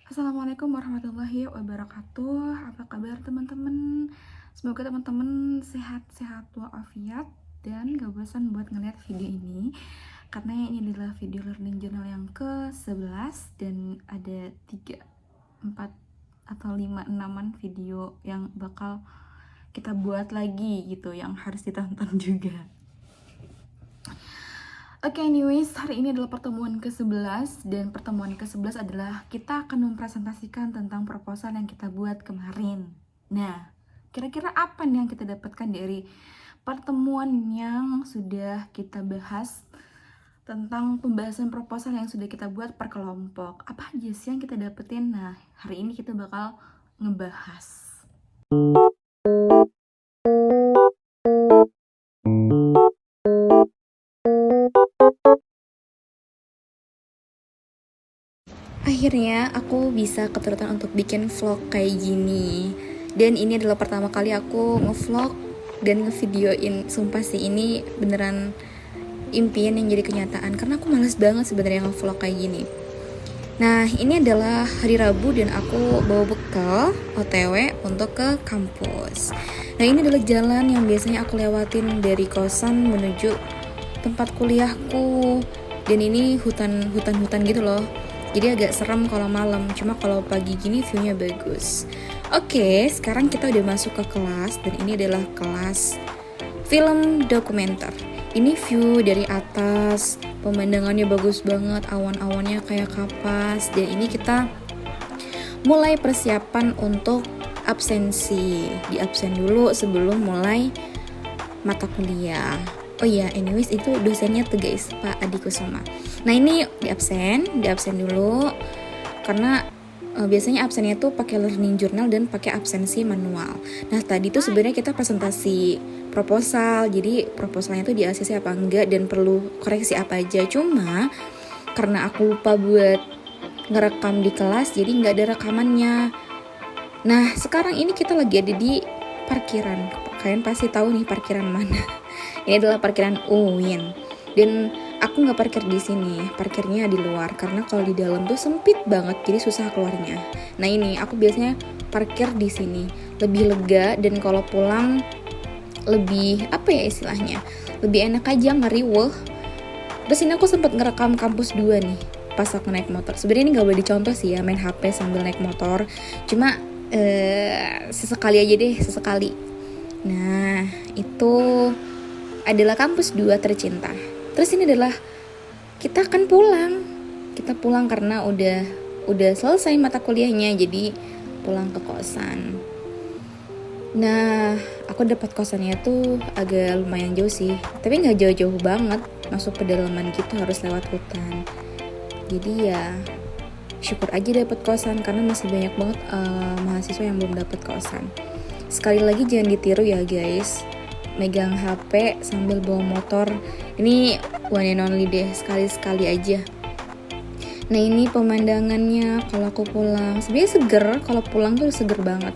Assalamualaikum warahmatullahi wabarakatuh. Apa kabar teman-teman? Semoga teman-teman sehat-sehat walafiat dan gak bosan buat ngeliat video ini. Karena ini adalah video learning journal yang ke-11 dan ada 3, 4, atau 5, 6-an video yang bakal kita buat lagi gitu, yang harus ditonton juga. Oke, anyways, hari ini adalah pertemuan ke-11 dan pertemuan ke-11 adalah kita akan mempresentasikan tentang proposal yang kita buat kemarin. Nah, kira-kira apa nih yang kita dapatkan dari pertemuan yang sudah kita bahas tentang pembahasan proposal yang sudah kita buat per kelompok? Apa aja sih yang kita dapetin? Nah, hari ini kita bakal ngebahas. Akhirnya aku bisa keturutan untuk bikin vlog kayak gini. Dan ini adalah pertama kali aku ngevlog dan ngevideoin. Sumpah sih, ini beneran impian yang jadi kenyataan karena aku malas banget sebenarnya ngevlog kayak gini. Nah, ini adalah hari Rabu dan aku bawa bekal OTW untuk ke kampus. Nah, ini adalah jalan yang biasanya aku lewatin dari kosan menuju tempat kuliahku. Dan ini hutan-hutan gitu loh. Jadi agak serem kalau malam, cuma kalau pagi gini view-nya bagus. Oke, sekarang kita udah masuk ke kelas dan ini adalah kelas film dokumenter. Ini view dari atas, pemandangannya bagus banget, awan-awannya kayak kapas. Dan ini kita mulai persiapan untuk absensi. Di absen dulu sebelum mulai mata kuliah. Oh iya, anyways itu dosennya tuh guys, Pak Adi Kusuma. Nah ini di absen dulu karena biasanya absennya tuh pakai learning journal dan pakai absensi manual. Nah tadi tuh sebenarnya kita presentasi proposal, jadi proposalnya tuh di ACC apa enggak dan perlu koreksi apa aja. Cuma karena aku lupa buat ngerekam di kelas, jadi nggak ada rekamannya. Nah sekarang ini kita lagi ada di parkiran. Kalian pasti tahu nih parkiran mana. Ini adalah parkiran UIN. Dan aku nggak parkir di sini, parkirnya di luar karena kalau di dalam tuh sempit banget, jadi susah keluarnya. Nah ini aku biasanya parkir di sini, lebih lega dan kalau pulang lebih apa ya istilahnya, lebih enak aja ngeriweh. Terus ini aku sempat ngerekam kampus 2 nih pas aku naik motor. Sebenarnya ini nggak boleh dicontoh sih ya main HP sambil naik motor, cuma sesekali aja deh, sesekali. Nah itu adalah kampus 2 tercinta. Terus ini adalah kita akan pulang. Kita pulang karena udah selesai mata kuliahnya, jadi pulang ke kosan. Nah, aku dapat kosannya tuh agak lumayan jauh sih, tapi nggak jauh-jauh banget. Masuk pedalaman gitu, harus lewat hutan. Jadi ya syukur aja dapat kosan karena masih banyak banget mahasiswa yang belum dapat kosan. Sekali lagi jangan ditiru ya guys, megang HP sambil bawa motor. Ini one and only deh, sekali-sekali aja. Nah ini pemandangannya kalau aku pulang. Sebenarnya seger, kalau pulang tuh seger banget.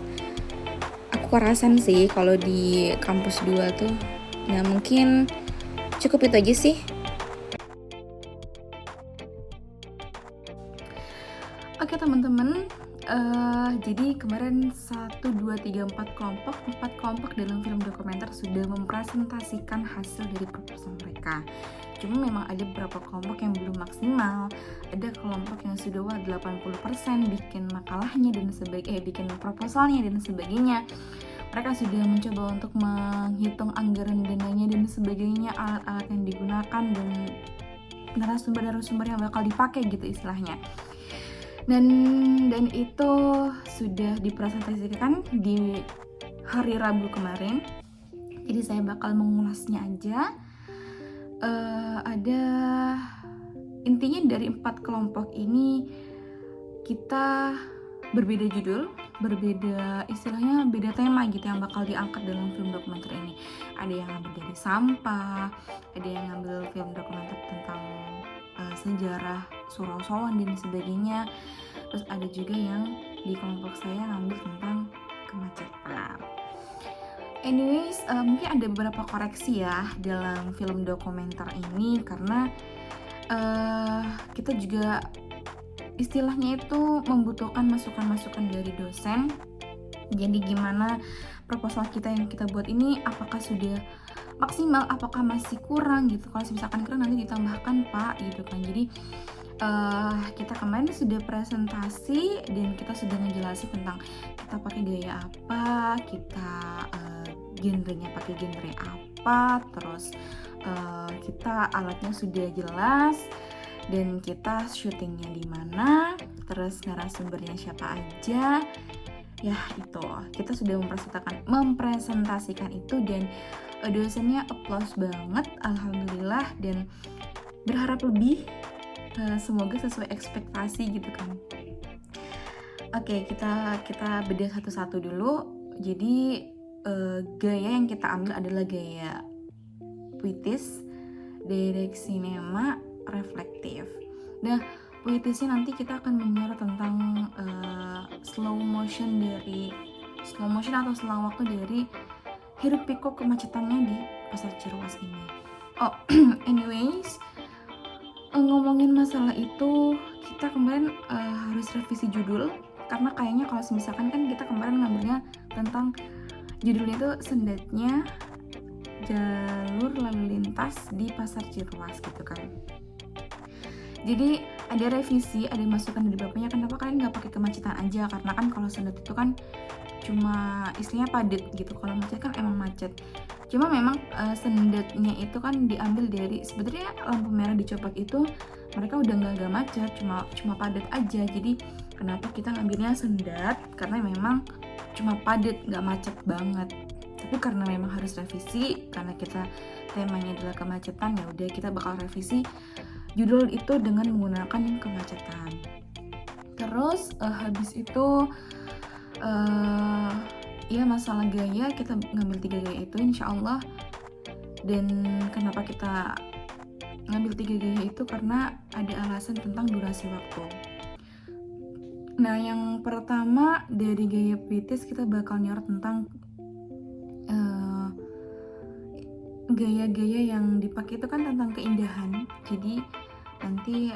Aku kerasan sih kalau di kampus 2 tuh. Nah mungkin cukup itu aja sih. Oke teman-teman, jadi kemarin 1, 2, 3, 4 kelompok dalam film dokumenter sudah mempresentasikan hasil dari proposal mereka. Cuma memang ada beberapa kelompok yang belum maksimal. Ada kelompok yang sudah 80% bikin makalahnya dan bikin proposalnya dan sebagainya. Mereka sudah mencoba untuk menghitung anggaran dananya dan sebagainya, alat-alat yang digunakan dan narasumber yang bakal dipakai gitu istilahnya. Dan itu sudah dipresentasikan di hari Rabu kemarin. Jadi saya bakal mengulasnya aja. Ada intinya dari 4 kelompok ini kita berbeda judul, berbeda istilahnya, beda tema gitu yang bakal diangkat dalam film dokumenter ini. Ada yang ngambil dari sampah, ada yang ngambil film dokumenter tentang sejarah Surau Sowan dan sebagainya. Terus ada juga yang di kelompok saya ngambil tentang kemacetan. Anyways, mungkin ada beberapa koreksi ya dalam film dokumenter ini karena kita juga istilahnya itu membutuhkan masukan-masukan dari dosen. Jadi gimana proposal kita yang kita buat ini, apakah sudah maksimal, apakah masih kurang gitu. Kalau misalkan kurang nanti ditambahkan Pak gitu kan. Jadi kita kemarin sudah presentasi dan kita sudah ngejelasin tentang kita pakai gaya apa, kita genrenya pakai genre apa, terus kita alatnya sudah jelas, dan kita syutingnya di mana, terus narasumbernya siapa aja. Ya itu, kita sudah mempresentasikan itu, dan dosennya applause banget, alhamdulillah, dan berharap lebih, semoga sesuai ekspektasi gitu kan. Oke, kita bedah satu-satu dulu. Jadi gaya yang kita ambil adalah gaya puitis, direct cinema, reflektif. Nah, puitisnya nanti kita akan menyorot tentang slow motion atau selang waktu dari hiruk pikuk kemacetannya di Pasar Ciruas ini. Oh, anyways, ngomongin masalah itu, kita kemarin harus revisi judul, karena kayaknya kalau misalkan kan kita kemarin ngambilnya tentang judulnya itu Sendatnya Jalur Lalu Lintas di Pasar Ciruas gitu kan. Jadi ada revisi, ada masukan dari bapaknya, kenapa kalian nggak pakai kemacetan aja, karena kan kalau sendat itu kan cuma istilahnya padat gitu, kalau macet kan emang macet. Cuma memang sendatnya itu kan diambil dari, sebenarnya lampu merah di Copak itu mereka udah nggak macet, cuma padat aja. Jadi kenapa kita ngambilnya sendat, karena memang cuma padat, nggak macet banget. Tapi karena memang harus revisi, karena kita temanya adalah kemacetan, ya udah kita bakal revisi judul itu dengan menggunakan yang kemacetan. Terus habis itu ya masalah gaya, kita ngambil 3 gaya itu insyaallah. Dan kenapa kita ngambil 3 gaya itu, karena ada alasan tentang durasi waktu. Nah, yang pertama dari gaya puitis kita bakal nyorot tentang gaya-gaya yang dipakai itu kan tentang keindahan. Jadi nanti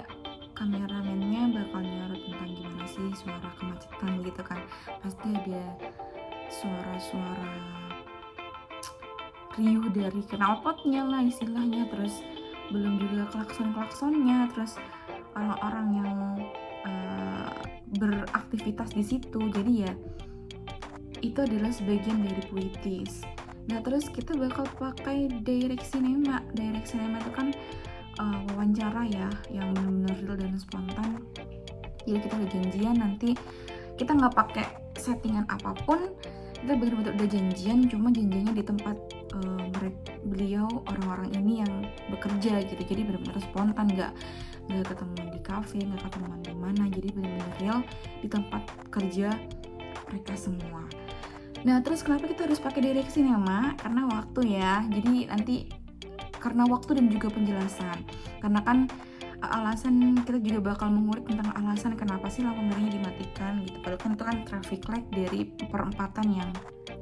kameramennya bakal nyorot tentang gimana sih suara kemacetan gitu kan. Pasti ada suara-suara riuh dari knalpotnya lah istilahnya, terus belum juga klakson-klaksonnya, terus orang-orang yang beraktivitas di situ. Jadi ya itu adalah sebagian dari puitis. Nah, terus kita bakal pakai direct cinema. Direct cinema itu kan wawancara ya, yang benar-benar real dan spontan. Jadi kita udah janjian, nanti kita nggak pakai settingan apapun, kita benar-benar udah janjian, cuma janjiannya di tempat beliau, orang-orang ini yang bekerja gitu. Jadi benar-benar spontan, nggak ketemu di kafe, nggak ketemu di mana. Jadi benar-benar real di tempat kerja mereka semua. Nah, terus kenapa kita harus pakai direct cinema? Karena waktu ya. Jadi nanti karena waktu dan juga penjelasan. Karena kan alasan kita juga bakal mengulik tentang alasan kenapa sih lampu merahnya dimatikan gitu. Padahal kan itu kan traffic light dari perempatan yang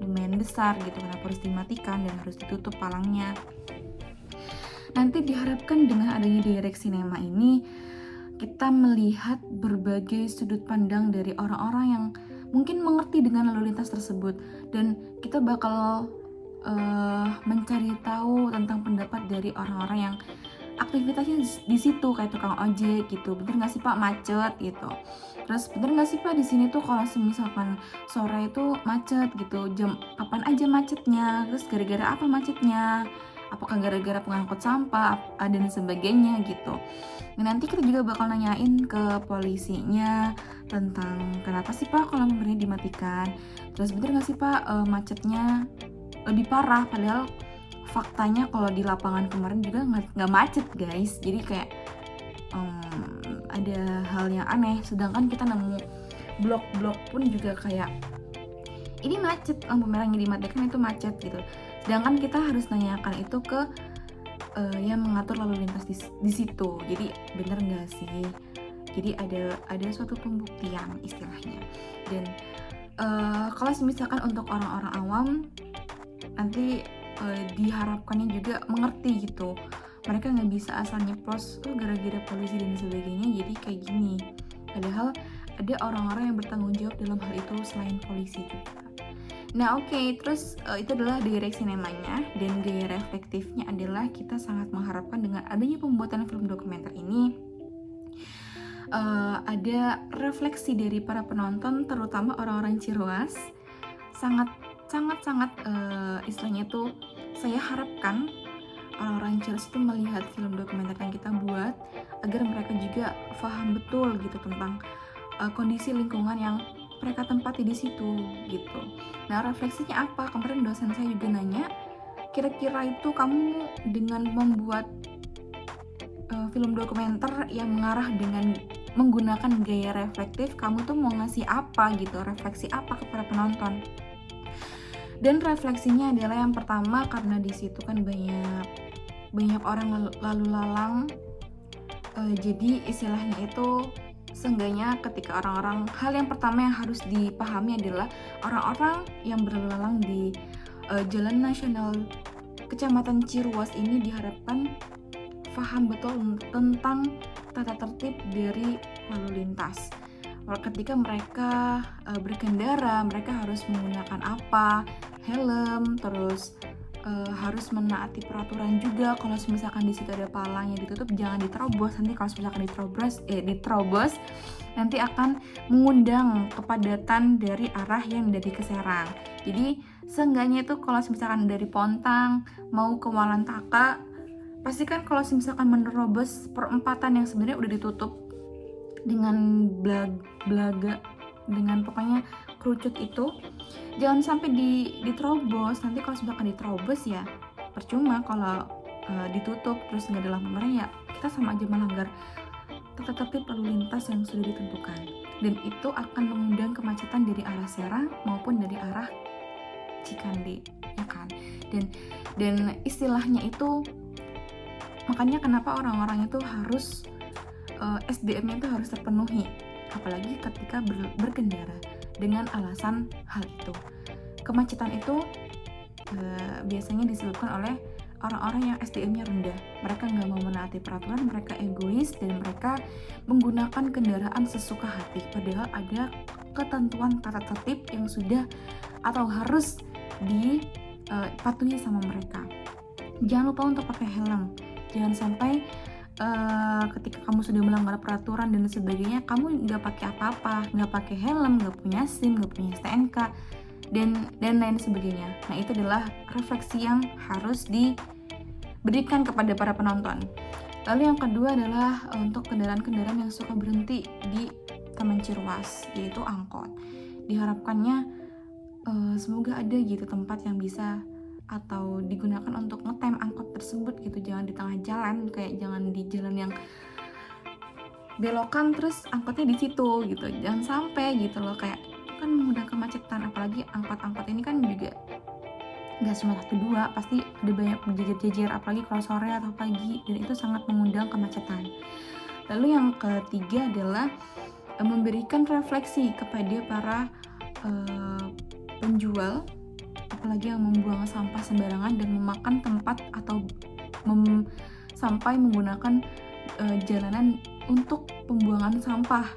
lumayan besar gitu. Kenapa harus dimatikan dan harus ditutup palangnya? Nanti diharapkan dengan adanya direct cinema ini, kita melihat berbagai sudut pandang dari orang-orang yang mungkin mengerti dengan lalu lintas tersebut, dan kita bakal mencari tahu tentang pendapat dari orang-orang yang aktivitasnya di situ, kayak tukang ojek gitu. Bener nggak sih Pak macet gitu? Terus bener nggak sih Pak di sini tuh kalau misalkan sore itu macet gitu, jam kapan aja macetnya? Terus gara-gara apa macetnya? Apakah gara-gara pengangkut sampah dan sebagainya gitu. Nah, nanti kita juga bakal nanyain ke polisinya tentang kenapa sih Pak kalau lampu merahnya dimatikan. Terus bener nggak sih Pak macetnya lebih parah, padahal faktanya kalau di lapangan kemarin juga nggak macet guys. Jadi kayak ada hal yang aneh, sedangkan kita nemu blok-blok pun juga kayak ini macet, lampu merahnya dimatikan itu macet gitu. Sedangkan kita harus nanyakan itu ke yang mengatur lalu lintas di situ. Jadi bener nggak sih? Jadi ada suatu pembuktian istilahnya. Dan kalau misalkan untuk orang-orang awam nanti diharapkannya juga mengerti gitu. Mereka nggak bisa asal nyeplos gara-gara polisi dan sebagainya jadi kayak gini. Padahal ada orang-orang yang bertanggung jawab dalam hal itu selain polisi juga. Nah oke, terus itu adalah direksi namanya, dan gaya reflektifnya adalah kita sangat mengharapkan dengan adanya pembuatan film dokumenter ini ada refleksi dari para penonton, terutama orang-orang Ciroas. Sangat istilahnya itu, saya harapkan orang-orang Ciroas itu melihat film dokumenter yang kita buat agar mereka juga paham betul gitu tentang kondisi lingkungan yang mereka tempati di situ gitu. Nah refleksinya apa? Kemarin dosen saya juga nanya, kira-kira itu kamu dengan membuat film dokumenter yang mengarah dengan menggunakan gaya reflektif, kamu tuh mau ngasih apa gitu, refleksi apa kepada penonton? Dan refleksinya adalah yang pertama, karena di situ kan banyak orang lalu lalang, jadi istilahnya itu seenggaknya ketika hal yang pertama yang harus dipahami adalah orang-orang yang berlalang di Jalan Nasional Kecamatan Ciruas ini diharapkan paham betul tentang tata tertib dari lalu lintas. Ketika mereka berkendara, mereka harus menggunakan apa? Helm, terus harus menaati peraturan juga. Kalau misalkan di situ ada palang yang ditutup, jangan diterobos. Nanti kalau misalkan diterobos nanti akan mengundang kepadatan dari arah yang dari ke Serang. Jadi seenggaknya itu kalau misalkan dari Pontang mau ke Walantaka, pasti kan kalau misalkan menerobos perempatan yang sebenarnya udah ditutup dengan belaga, dengan pokoknya kerucut itu, jangan sampai diterobos. Nanti kalau misalkan diterobos ya percuma. Kalau ditutup terus nggak ada lampu merah, ya kita sama aja melanggar tata tertib lalu lintas yang sudah ditentukan, dan itu akan mengundang kemacetan dari arah Serang maupun dari arah Cikande, ya kan. Dan istilahnya itu, makanya kenapa orang-orang itu harus SDM-nya itu harus terpenuhi, apalagi ketika berkendara dengan alasan hal itu. Kemacetan itu biasanya disebabkan oleh orang-orang yang SDM-nya rendah. Mereka nggak mau menaati peraturan, mereka egois, dan mereka menggunakan kendaraan sesuka hati. Padahal ada ketentuan tata tertib yang sudah atau harus dipatuhi sama mereka. Jangan lupa untuk pakai helm. Jangan sampai ketika kamu sudah melanggar peraturan dan sebagainya, kamu nggak pakai apa-apa, nggak pakai helm, nggak punya SIM, nggak punya STNK, dan lain sebagainya. Nah itu adalah refleksi yang harus diberikan kepada para penonton. Lalu yang kedua adalah untuk kendaraan-kendaraan yang suka berhenti di Taman Ciruas, yaitu angkot. Diharapkannya semoga ada gitu tempat yang bisa atau digunakan untuk ngetem angkot tersebut gitu. Jangan di tengah jalan, kayak jangan di jalan yang belokan terus angkotnya di situ gitu. Jangan sampai gitu loh, kayak kan mengundang kemacetan. Apalagi angkot-angkot ini kan juga nggak cuma 1-2, pasti ada banyak berjejer-jejer, apalagi kalau sore atau pagi, dan itu sangat mengundang kemacetan. Lalu yang ketiga adalah memberikan refleksi kepada para penjual, apalagi yang membuang sampah sembarangan dan memakan tempat atau sampai menggunakan jalanan untuk pembuangan sampah.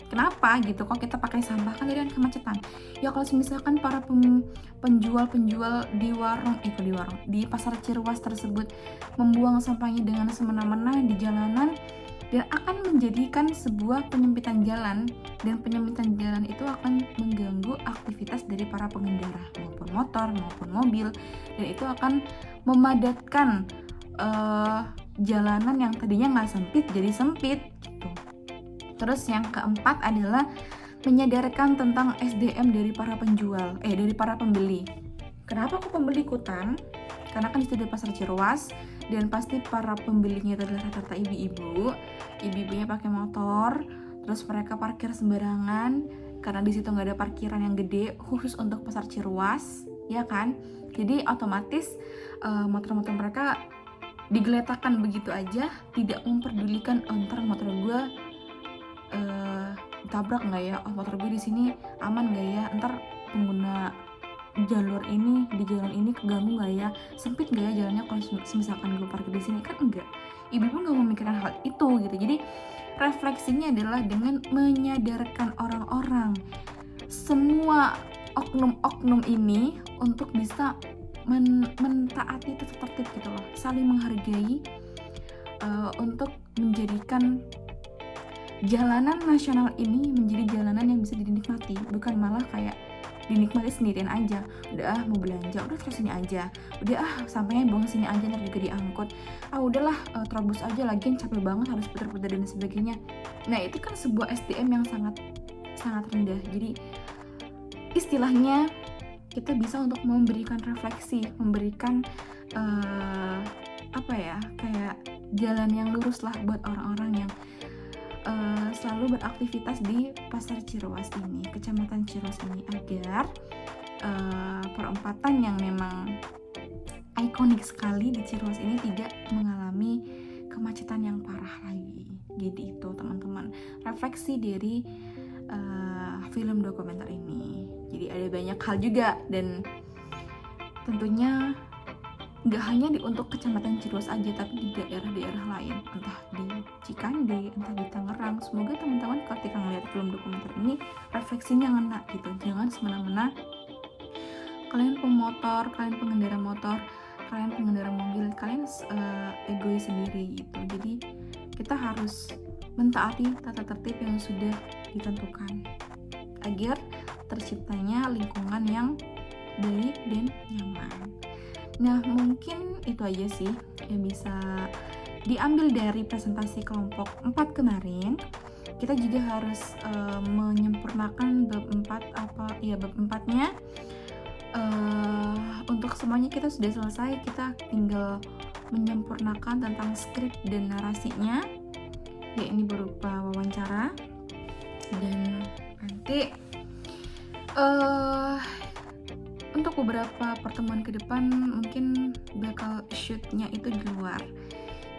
Kenapa gitu? Kok kita pakai sampah? Kan jadi kemacetan. Ya kalau misalkan para penjual di pasar Ciruas tersebut membuang sampahnya dengan semena-mena di jalanan, dan akan menjadikan sebuah penyempitan jalan, dan penyempitan jalan itu akan mengganggu aktivitas dari para pengendara maupun motor maupun mobil, dan itu akan memadatkan jalanan yang tadinya nggak sempit jadi sempit gitu. Terus yang keempat adalah menyadarkan tentang SDM dari para dari para pembeli. Kenapa kok pembeli ikutan? Karena kan itu di pasar Ciruas, dan pasti para pembelinya itu adalah rata-rata ibu-ibunya pakai motor, terus mereka parkir sembarangan karena di situ nggak ada parkiran yang gede khusus untuk pasar Ciruas, ya kan? Jadi otomatis motor-motor mereka digeletakkan begitu aja, tidak memperdulikan ntar motor gue ditabrak nggak ya, motor gue di sini aman nggak ya, ntar pengguna jalur ini di jalan ini keganggu nggak ya, sempit nggak ya jalannya kalau misalkan gue parkir di sini, kan enggak. ibu-ibu nggak memikirkan hal itu gitu. Jadi refleksinya adalah dengan menyadarkan orang-orang, semua oknum-oknum ini untuk bisa mentaati tata tertib gitu loh, saling menghargai, untuk menjadikan jalanan nasional ini menjadi jalanan yang bisa dinikmati, bukan malah kayak dinikmati sendirian aja. Udah mau belanja, udah terus sini aja, udah sampainya buang sini aja, ntar juga diangkut, udahlah terobos aja, lagian capek banget harus putar-putar dan sebagainya. Nah itu kan sebuah SDM yang sangat rendah. Jadi istilahnya kita bisa untuk memberikan refleksi, memberikan kayak jalan yang lurus lah buat orang-orang yang selalu beraktivitas di Pasar Ciroas ini, Kecamatan Ciroas ini, agar perempatan yang memang ikonik sekali di Ciroas ini tidak mengalami kemacetan yang parah lagi. Jadi itu teman-teman, refleksi dari film dokumenter ini. Jadi ada banyak hal juga, dan tentunya nggak hanya untuk Kecamatan Ciroas aja, tapi di daerah-daerah lain, entah di Cikande, entah di Tangerang. Semoga teman-teman ketika melihat film dokumenter ini refleksinya ngena gitu. Jangan semena-mena kalian pemotor, kalian pengendara motor, kalian pengendara mobil, kalian egois sendiri gitu. Jadi kita harus mentaati tata tertib yang sudah ditentukan agar terciptanya lingkungan yang baik dan nyaman. Nah mungkin itu aja sih yang bisa diambil dari presentasi kelompok 4 kemarin. Kita juga harus menyempurnakan bab 4-nya. Untuk semuanya kita sudah selesai, kita tinggal menyempurnakan tentang skrip dan narasinya, ya ini berupa wawancara. Dan nanti untuk beberapa pertemuan ke depan mungkin bakal shootnya itu di luar.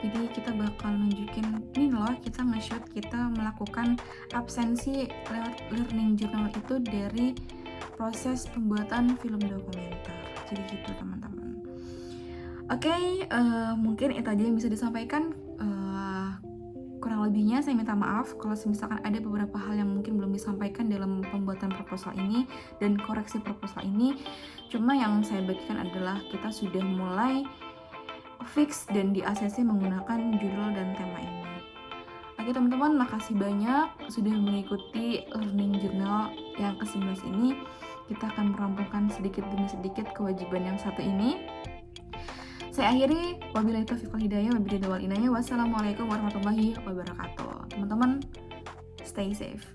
Jadi kita bakal nunjukin, ini loh kita nge-shoot, kita melakukan absensi lewat learning journal itu dari proses pembuatan film dokumenter. Jadi gitu teman-teman. Oke, mungkin itu aja yang bisa disampaikan. Kurang lebihnya saya minta maaf kalau misalkan ada beberapa hal yang mungkin belum disampaikan dalam pembuatan proposal ini dan koreksi proposal ini. Cuma yang saya bagikan adalah kita sudah mulai fix dan di ACC menggunakan judul dan tema ini. Oke teman-teman, makasih banyak sudah mengikuti learning journal yang ke-11 ini. Kita akan merampungkan sedikit demi sedikit kewajiban yang satu ini. Saya akhiri, wabillahi taufiq wal hidayah, wabillahi wal inayah. Wassalamualaikum warahmatullahi wabarakatuh. Teman-teman, stay safe.